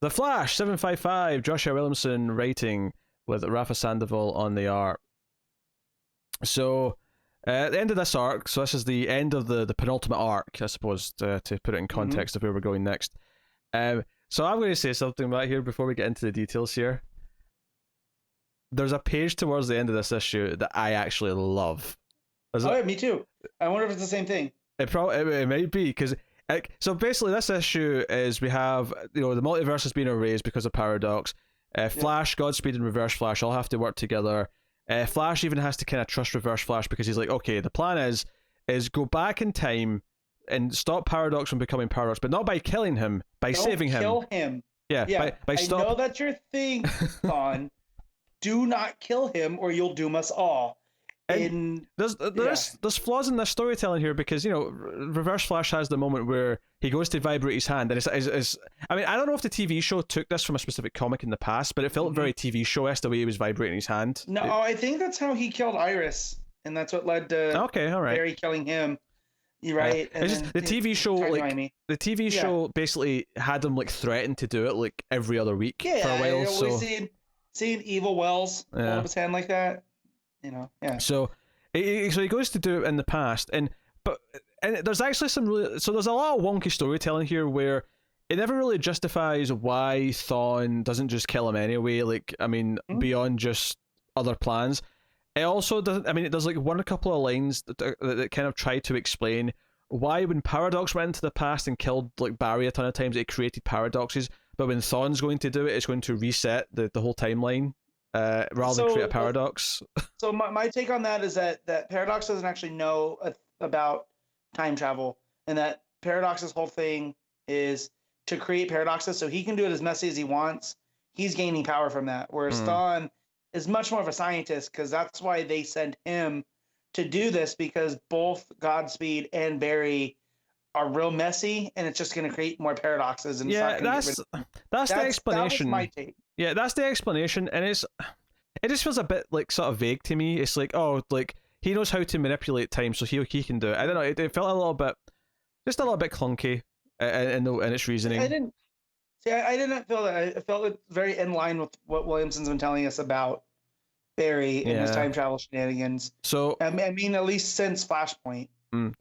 The Flash 755, Joshua Williamson writing with Rafa Sandoval on the art. So, at the end of this arc, so this is the end of the penultimate arc, I suppose, to put it in context of where we're going next. So I'm going to say something right here before we get into the details here. There's a page towards the end of this issue that I actually love. Yeah, me too. I wonder if it's the same thing. It might be, because so basically this issue is we have, the multiverse has been erased because of Paradox. Flash, Godspeed, and Reverse Flash all have to work together. Flash even has to kind of trust Reverse Flash because he's like, okay, the plan is go back in time and stop Paradox from becoming Paradox, but not by killing him, by saving him. Kill him. Yeah. By stop. I know that's your thing, Thon. Do not kill him, or you'll doom us all. And there's flaws in this storytelling here because Reverse Flash has the moment where he goes to vibrate his hand, and it's I mean, I don't know if the TV show took this from a specific comic in the past, but it felt very TV show-esque the way he was vibrating his hand. No, I think that's how he killed Iris, and that's what led to Barry killing him. You're right. And it's just, the TV show, the TV show basically had him threatened to do it every other week for a while. So seeing Evil Wells hold up his hand like that. So he goes to do it in the past, and there's actually there's a lot of wonky storytelling here where it never really justifies why Thawne doesn't just kill him anyway. Beyond just other plans, it also doesn't. I mean, there's a couple of lines that kind of try to explain why when Paradox went into the past and killed Barry a ton of times, it created paradoxes, but when Thawne's going to do it, it's going to reset the whole timeline. Rather than create a paradox. So my take on that is that Paradox doesn't actually know about time travel, and that Paradox's whole thing is to create paradoxes so he can do it as messy as he wants. He's gaining power from that, whereas Thawne is much more of a scientist, because that's why they sent him to do this, because both Godspeed and Barry are real messy, and it's just going to create more paradoxes. And that's the explanation. That was my take. Yeah, that's the explanation, and it just feels a bit sort of vague to me. It's he knows how to manipulate time, so he can do it. I don't know. It felt a little bit clunky in its reasoning. I didn't feel that. I felt it very in line with what Williamson's been telling us about Barry and his time travel shenanigans. So I mean, at least since Flashpoint.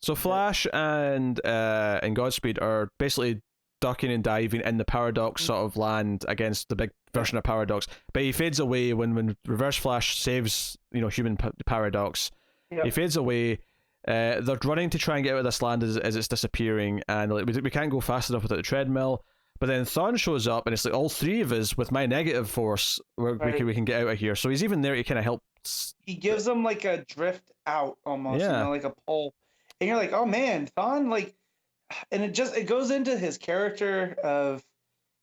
So Flash and Godspeed are basically ducking and diving in the Paradox sort of land against the big version of Paradox, but he fades away when Reverse Flash saves human Paradox. He fades away. They're running to try and get out of this land as it's disappearing, and we can't go fast enough without the treadmill. But then Thawne shows up, and it's all three of us with my negative force we can get out of here. So he's even there to kind of help. He gives them a drift out almost, like a pole, and you're like, oh man, Thawne, and it goes into his character of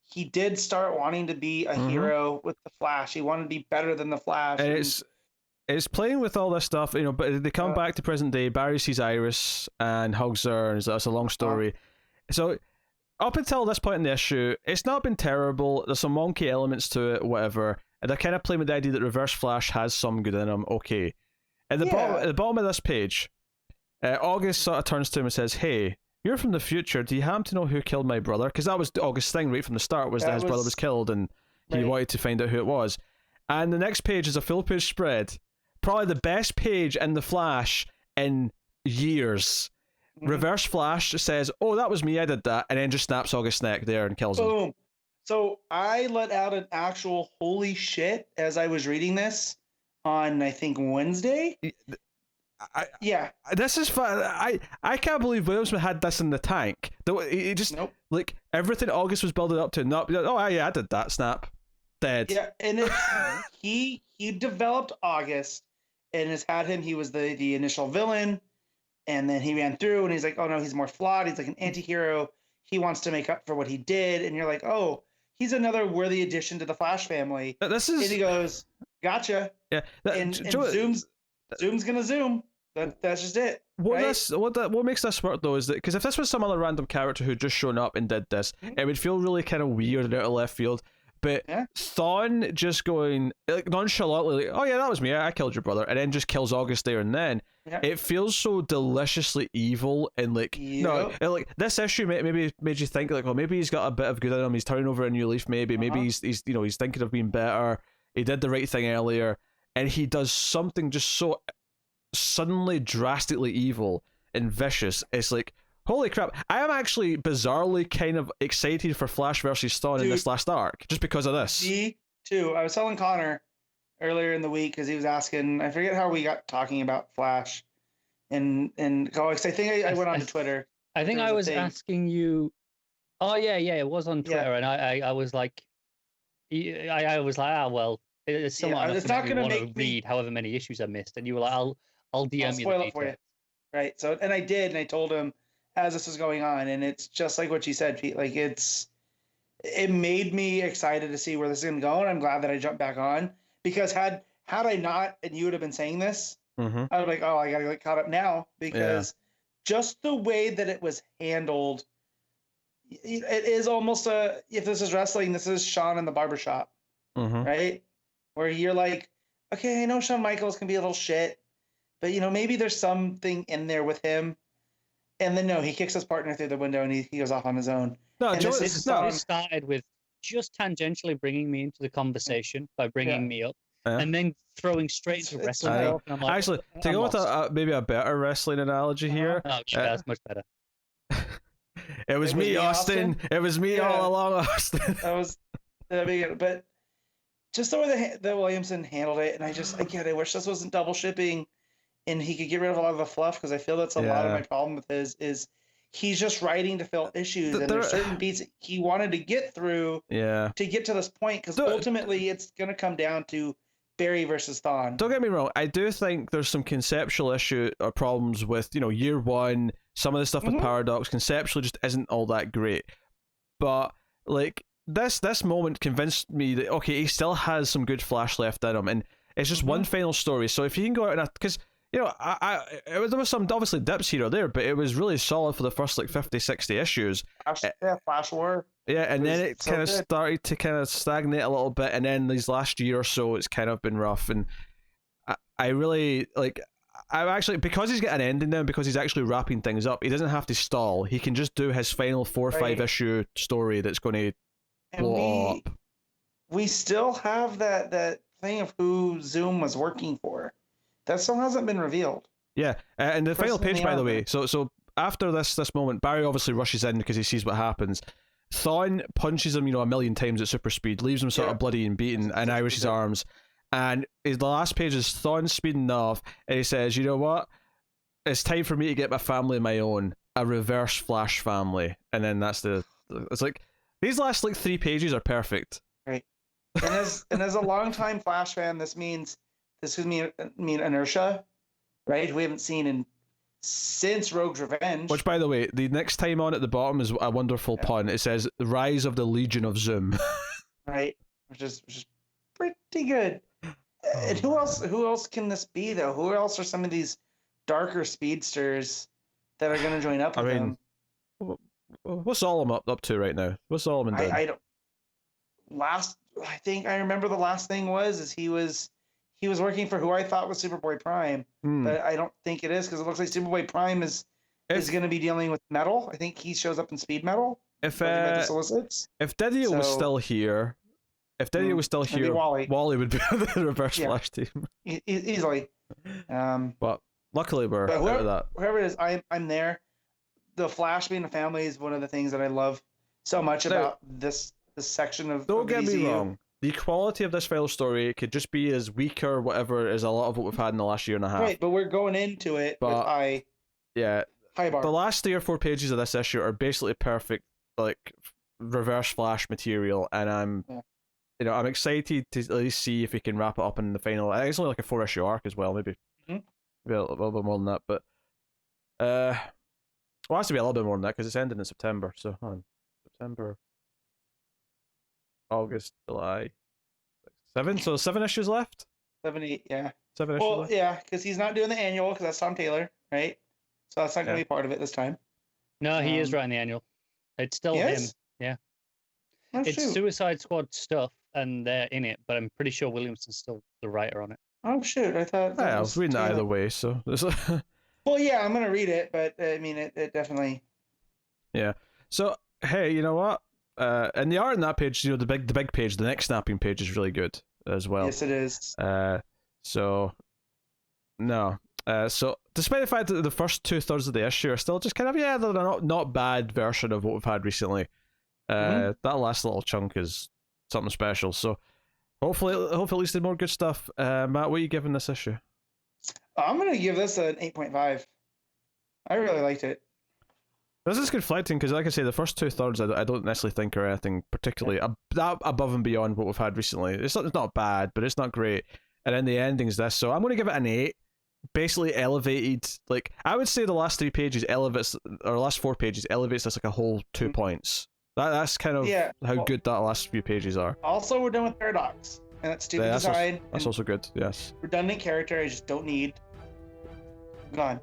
he did start wanting to be a hero with the Flash. He wanted to be better than the Flash. And it's playing with all this stuff, but they come back to present day. Barry sees Iris and hugs her, and that's a long story. So up until this point in the issue, it's not been terrible. There's some wonky elements to it, whatever. And they're kind of playing with the idea that Reverse Flash has some good in him. Okay. At the bottom of this page, August sort of turns to him and says, "Hey, you're from the future. Do you happen to know who killed my brother?" Because that was August's thing right from the start, was that his brother was killed, and he wanted to find out who it was. And the next page is a full page spread. Probably the best page in the Flash in years. Reverse Flash says, "Oh, that was me, I did that," and then just snaps August's neck there and kills him. Boom. So I let out an actual holy shit as I was reading this on, I think, Wednesday. This is fun. I can't believe Williamson had this in the tank. He just everything August was building up to. I did that. Snap, dead. Yeah, and he developed August and has had him. He was the initial villain, and then he ran through, and he's like, oh no, he's more flawed. He's like an anti-hero. He wants to make up for what he did, and you're like, oh, he's another worthy addition to the Flash family. And he goes, gotcha. Yeah, and Zoom's gonna zoom. That's just it. What makes this work though is that, because if this was some other random character who just shown up and did this, it would feel really kind of weird and out of left field. But Thawne just going like nonchalantly, like, "Oh yeah, that was me. I killed your brother," and then just kills August there and then. Yeah. It feels so deliciously evil, and like no, like this issue maybe made you think like, well, maybe he's got a bit of good in him. He's turning over a new leaf. Maybe he's he's thinking of being better. He did the right thing earlier, and he does something just so suddenly drastically evil and vicious. It's like, holy crap. I am actually bizarrely kind of excited for Flash versus Thawne in this last arc, just because of this. Me too. I was telling Connor earlier in the week because he was asking, I forget how we got talking about Flash and comics. I think I went on to Twitter. I think I was asking you. Oh yeah, it was on Twitter, and I was like, I was like, well, it's someone it's not going to make me read however many issues I missed, and you were like, I'll DM you the for you. Right. So, and I did, and I told him as this was going on, and it's just like what you said, Pete. Like it made me excited to see where this is going to go, and I'm glad that I jumped back on because had I not, and you would have been saying this, I was like, oh, I got to get caught up now because just the way that it was handled, it is almost if this is wrestling, this is Shawn in the barbershop, right? Where you're like, okay, I know Shawn Michaels can be a little shit, but maybe there's something in there with him. And then no, he kicks his partner through the window and he goes off on his own. No, this started with just tangentially bringing me into the conversation by bringing me up, and then throwing straight into wrestling. And I'm like, actually, to go with maybe a better wrestling analogy here. Oh, yeah, that's much better. It was me, Austin. It was me all along, Austin. That was the beginning, but just the way that Williamson handled it, and I wish this wasn't double shipping. And he could get rid of a lot of the fluff because I feel that's a lot of my problem with his is he's just writing to fill issues and there's certain beats he wanted to get through to get to this point because ultimately it's going to come down to Barry versus Thawne. Don't get me wrong, I do think there's some conceptual issue or problems with year one. Some of the stuff with Paradox conceptually just isn't all that great, but like this moment convinced me that okay, he still has some good Flash left in him, and it's just one final story. So if you can go out and because there was some obviously dips here or there, but it was really solid for the first like 50, 60 issues. Flash War. Yeah, and then it kind of started to kind of stagnate a little bit, and then these last year or so, it's kind of been rough. And I really like. I actually because he's got an ending now, because he's actually wrapping things up. He doesn't have to stall. He can just do his final 4 or 5 issue story that's going to blow up. We still have that thing of who Zoom was working for. That still hasn't been revealed. Yeah, and the final page, by the way. So after this moment, Barry obviously rushes in because he sees what happens. Thawne punches him, a million times at super speed, leaves him sort of bloody and beaten, and Irish's arms. And the last page is Thawne speeding off, and he says, "You know what? It's time for me to get my family of my own, a reverse Flash family." And then it's like these last like 3 pages are perfect. Right. And as a longtime Flash fan, this could mean inertia, right? We haven't seen since Rogue's Revenge. Which, by the way, the next time on at the bottom is a wonderful pun. It says, "The Rise of the Legion of Zoom." Right, which is pretty good. And who else can this be, though? Who else are some of these darker speedsters that are going to join up with them? What's Solomon up to right now? What's Solomon doing? I think I remember the last thing was he was working for who I thought was Superboy Prime, but I don't think it is because it looks like Superboy Prime is going to be dealing with Metal. I think he shows up in Speed Metal. If Didio was still here, Wally would be on the Reverse Flash team easily. But luckily we're out of that. Whoever it is, I'm there. The Flash being a family is one of the things that I love so much about this section of. Don't get me wrong. The quality of this final story could just be as weak or whatever as a lot of what we've had in the last year and a half. Right, but we're going into it with high bar. The last 3 or 4 pages of this issue are basically perfect, like Reverse Flash material, and I'm excited to at least see if we can wrap it up in the final. I think it's only like a 4-issue arc as well, maybe a little bit more than that, but it has to be a little bit more than that because it's ending in September. So September. August, July, 7. So 7 issues left. 7, 8, yeah. 7 issues. Well, left? yeah, because he's not doing the annual because that's Tom Taylor, right? So that's not going to be part of it this time. No, he is writing the annual. It's still him. Yeah. It's Suicide Squad stuff, and they're in it, but I'm pretty sure Williamson's still the writer on it. Oh shoot! I thought. Yeah, I was reading it either way, so. Well, yeah, I'm gonna read it, but I mean, it definitely. Yeah. So hey, you know what? And the art on that page, the big page, the neck snapping page is really good as well. Yes, it is. So despite the fact that the first 2/3 of the issue are still just kind of they're not bad version of what we've had recently. That last little chunk is something special. So hopefully at least there's more good stuff. Matt, what are you giving this issue? I'm gonna give this an 8.5. I really liked it. This is conflicting because, like I say, the first 2/3 I don't necessarily think are anything particularly above and beyond what we've had recently. It's not bad, but it's not great. And then the ending's this, so I'm going to give it an 8. Basically elevated, like I would say the last 3 pages elevates, or last 4 pages elevates this like a whole 2 points. That's kind of how good that last few pages are. Also, we're done with Paradox, and that's stupid design. That's also good. Yes. Redundant character I just don't need. Gone.